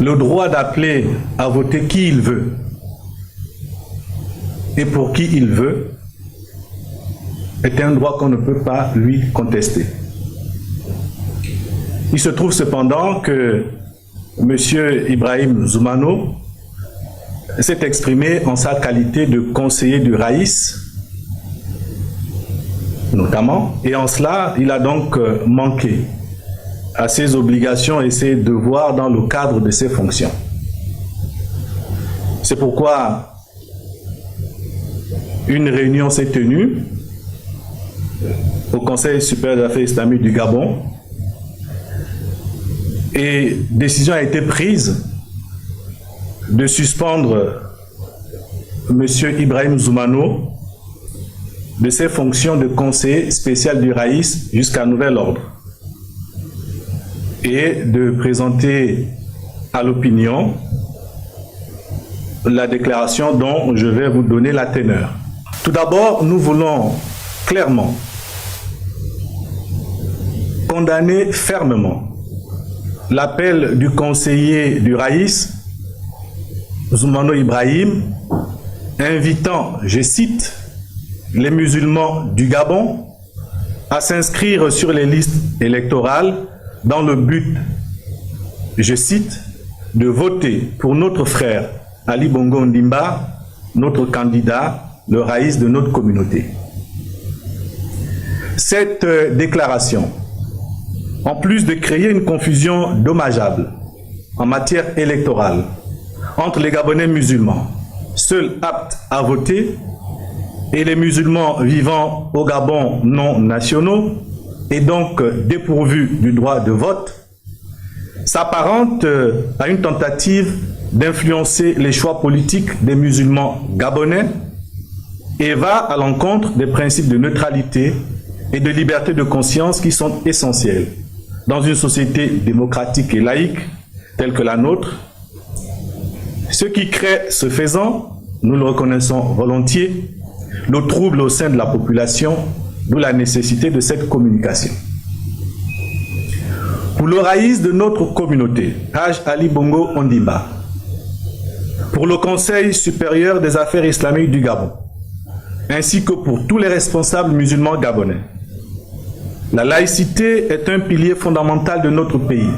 le droit d'appeler à voter qui il veut et pour qui il veut est un droit qu'on ne peut pas lui contester. Il se trouve cependant que M. Ibrahim Zoumano s'est exprimé en sa qualité de conseiller du Raïs, notamment, et en cela, il a donc manqué à ses obligations et ses devoirs dans le cadre de ses fonctions. C'est pourquoi une réunion s'est tenue au Conseil supérieur des affaires islamiques du Gabon et décision a été prise de suspendre M. Ibrahim Zoumano de ses fonctions de conseiller spécial du Raïs jusqu'à nouvel ordre et de présenter à l'opinion la déclaration dont je vais vous donner la teneur. Tout d'abord, nous voulons clairement condamner fermement l'appel du conseiller du Raïs, Zoumano Ibrahim, invitant, je cite, les musulmans du Gabon à s'inscrire sur les listes électorales dans le but, je cite, de voter pour notre frère Ali Bongo Ondimba, notre candidat, le Raïs de notre communauté. Cette déclaration, en plus de créer une confusion dommageable en matière électorale entre les Gabonais musulmans, seuls aptes à voter, et les musulmans vivant au Gabon non nationaux, et donc dépourvus du droit de vote, s'apparente à une tentative d'influencer les choix politiques des musulmans gabonais et va à l'encontre des principes de neutralité et de liberté de conscience qui sont essentiels dans une société démocratique et laïque telle que la nôtre. Ce qui crée, ce faisant, nous le reconnaissons volontiers, le trouble au sein de la population, d'où la nécessité de cette communication. Pour le Raïs de notre communauté, Haj Ali Bongo Ondimba, pour le Conseil supérieur des affaires islamiques du Gabon, ainsi que pour tous les responsables musulmans gabonais, la laïcité est un pilier fondamental de notre pays,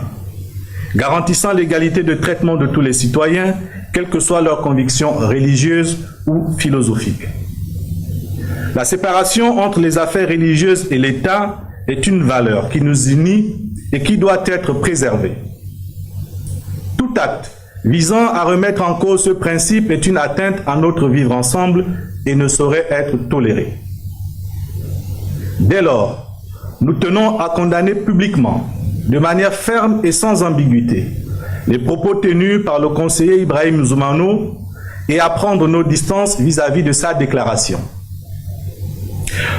garantissant l'égalité de traitement de tous les citoyens, quelles que soient leurs convictions religieuses ou philosophiques. La séparation entre les affaires religieuses et l'État est une valeur qui nous unit et qui doit être préservée. Tout acte visant à remettre en cause ce principe est une atteinte à notre vivre ensemble et ne saurait être toléré. Dès lors, nous tenons à condamner publiquement, de manière ferme et sans ambiguïté, les propos tenus par le conseiller Ibrahim Zoumano et à prendre nos distances vis-à-vis de sa déclaration.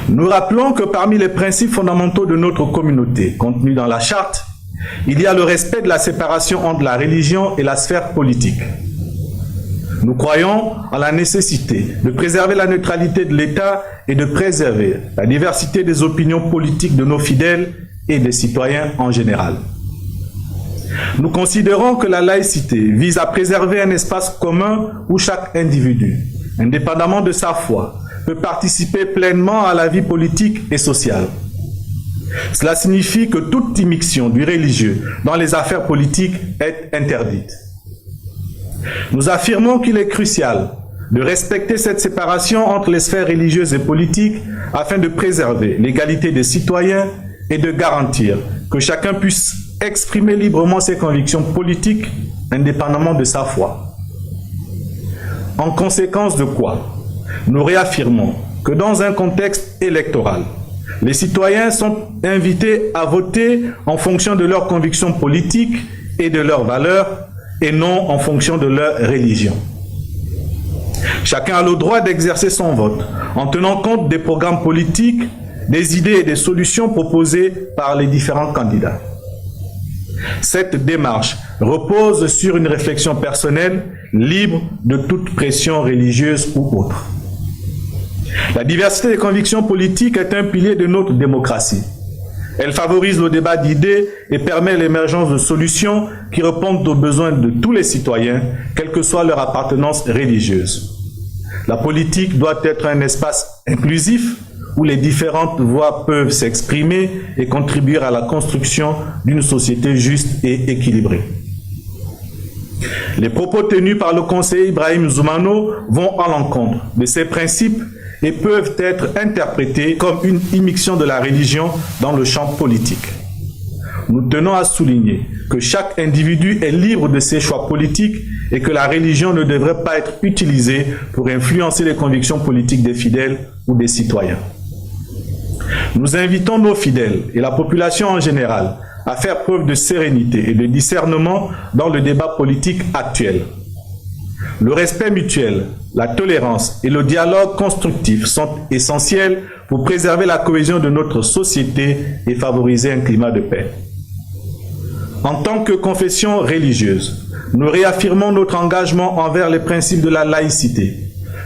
Nous rappelons que parmi les principes fondamentaux de notre communauté, contenus dans la charte, il y a le respect de la séparation entre la religion et la sphère politique. Nous croyons en la nécessité de préserver la neutralité de l'État et de préserver la diversité des opinions politiques de nos fidèles et des citoyens en général. Nous considérons que la laïcité vise à préserver un espace commun où chaque individu, indépendamment de sa foi, peut participer pleinement à la vie politique et sociale. Cela signifie que toute immixtion du religieux dans les affaires politiques est interdite. Nous affirmons qu'il est crucial de respecter cette séparation entre les sphères religieuses et politiques afin de préserver l'égalité des citoyens et de garantir que chacun puisse exprimer librement ses convictions politiques indépendamment de sa foi. En conséquence de quoi, nous réaffirmons que dans un contexte électoral, les citoyens sont invités à voter en fonction de leurs convictions politiques et de leurs valeurs et non en fonction de leur religion. Chacun a le droit d'exercer son vote en tenant compte des programmes politiques, des idées et des solutions proposées par les différents candidats. Cette démarche repose sur une réflexion personnelle, libre de toute pression religieuse ou autre. La diversité des convictions politiques est un pilier de notre démocratie. Elle favorise le débat d'idées et permet l'émergence de solutions qui répondent aux besoins de tous les citoyens, quelle que soit leur appartenance religieuse. La politique doit être un espace inclusif où les différentes voix peuvent s'exprimer et contribuer à la construction d'une société juste et équilibrée. Les propos tenus par le conseiller Ibrahim Zoumano vont à l'encontre de ces principes et peuvent être interprétés comme une immixtion de la religion dans le champ politique. Nous tenons à souligner que chaque individu est libre de ses choix politiques et que la religion ne devrait pas être utilisée pour influencer les convictions politiques des fidèles ou des citoyens. Nous invitons nos fidèles et la population en général à faire preuve de sérénité et de discernement dans le débat politique actuel. Le respect mutuel, la tolérance et le dialogue constructif sont essentiels pour préserver la cohésion de notre société et favoriser un climat de paix. En tant que confession religieuse, nous réaffirmons notre engagement envers les principes de la laïcité,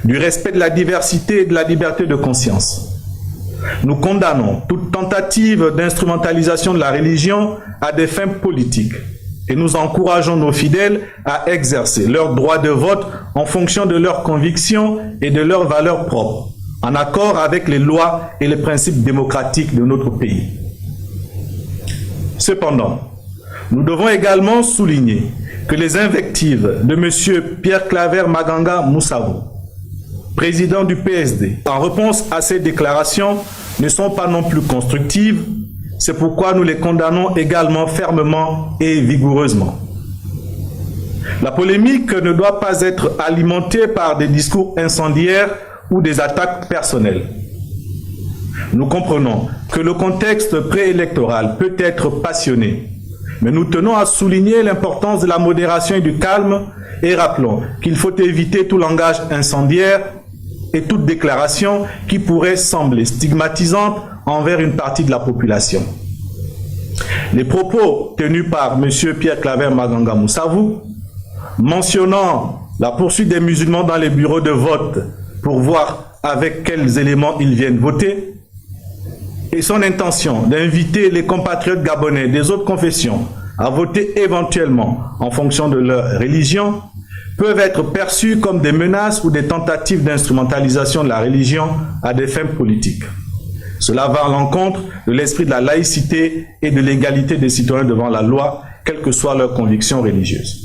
du respect de la diversité et de la liberté de conscience. Nous condamnons toute tentative d'instrumentalisation de la religion à des fins politiques et nous encourageons nos fidèles à exercer leur droit de vote en fonction de leurs convictions et de leurs valeurs propres, en accord avec les lois et les principes démocratiques de notre pays. Cependant, nous devons également souligner que les invectives de M. Pierre Claver Maganga Moussavou, président du PSD, en réponse à ces déclarations, ne sont pas non plus constructives. C'est pourquoi nous les condamnons également fermement et vigoureusement. La polémique ne doit pas être alimentée par des discours incendiaires ou des attaques personnelles. Nous comprenons que le contexte préélectoral peut être passionné, mais nous tenons à souligner l'importance de la modération et du calme et rappelons qu'il faut éviter tout langage incendiaire et toute déclaration qui pourrait sembler stigmatisante envers une partie de la population. Les propos tenus par M. Pierre Claver Maganga Moussavou, mentionnant la poursuite des musulmans dans les bureaux de vote pour voir avec quels éléments ils viennent voter, et son intention d'inviter les compatriotes gabonais des autres confessions à voter éventuellement en fonction de leur religion, peuvent être perçus comme des menaces ou des tentatives d'instrumentalisation de la religion à des fins politiques. Cela va à l'encontre de l'esprit de la laïcité et de l'égalité des citoyens devant la loi, quelles que soient leurs convictions religieuses.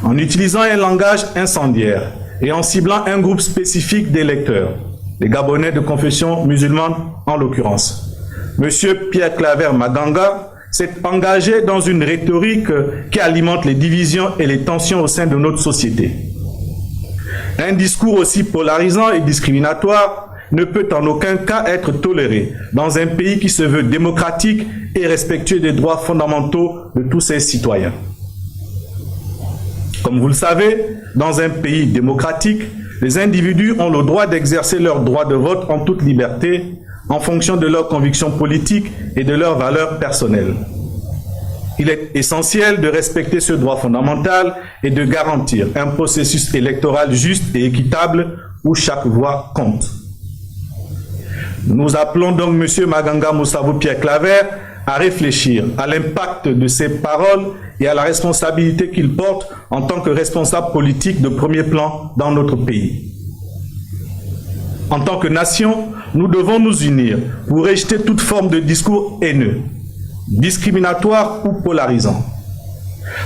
En utilisant un langage incendiaire et en ciblant un groupe spécifique d'électeurs, les Gabonais de confession musulmane en l'occurrence, M. Pierre Claver Maganga s'est engagé dans une rhétorique qui alimente les divisions et les tensions au sein de notre société. Un discours aussi polarisant et discriminatoire ne peut en aucun cas être toléré dans un pays qui se veut démocratique et respectueux des droits fondamentaux de tous ses citoyens. Comme vous le savez, dans un pays démocratique, les individus ont le droit d'exercer leur droit de vote en toute liberté, en fonction de leurs convictions politiques et de leurs valeurs personnelles. Il est essentiel de respecter ce droit fondamental et de garantir un processus électoral juste et équitable où chaque voix compte. Nous appelons donc M. Maganga Moussavou Pierre Claver à réfléchir à l'impact de ses paroles et à la responsabilité qu'il porte en tant que responsable politique de premier plan dans notre pays. En tant que nation, nous devons nous unir pour rejeter toute forme de discours haineux, discriminatoire ou polarisant.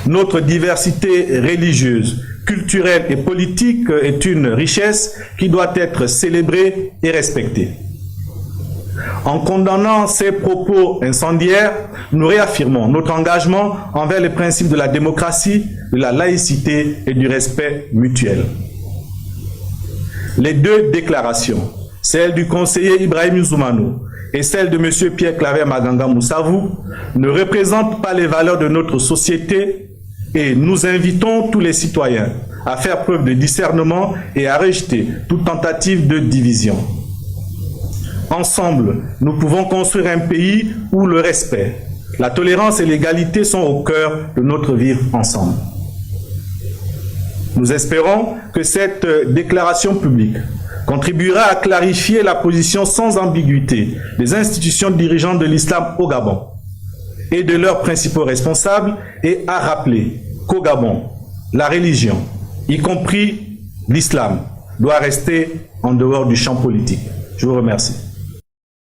Notre diversité religieuse, culturelle et politique est une richesse qui doit être célébrée et respectée. En condamnant ces propos incendiaires, nous réaffirmons notre engagement envers les principes de la démocratie, de la laïcité et du respect mutuel. Les deux déclarations, celle du conseiller Ibrahim Zoumano et celle de M. Pierre Claver Maganga Moussavou, ne représentent pas les valeurs de notre société et nous invitons tous les citoyens à faire preuve de discernement et à rejeter toute tentative de division. Ensemble, nous pouvons construire un pays où le respect, la tolérance et l'égalité sont au cœur de notre vivre ensemble. Nous espérons que cette déclaration publique contribuera à clarifier la position sans ambiguïté des institutions dirigeantes de l'islam au Gabon et de leurs principaux responsables et à rappeler qu'au Gabon, la religion, y compris l'islam, doit rester en dehors du champ politique. Je vous remercie.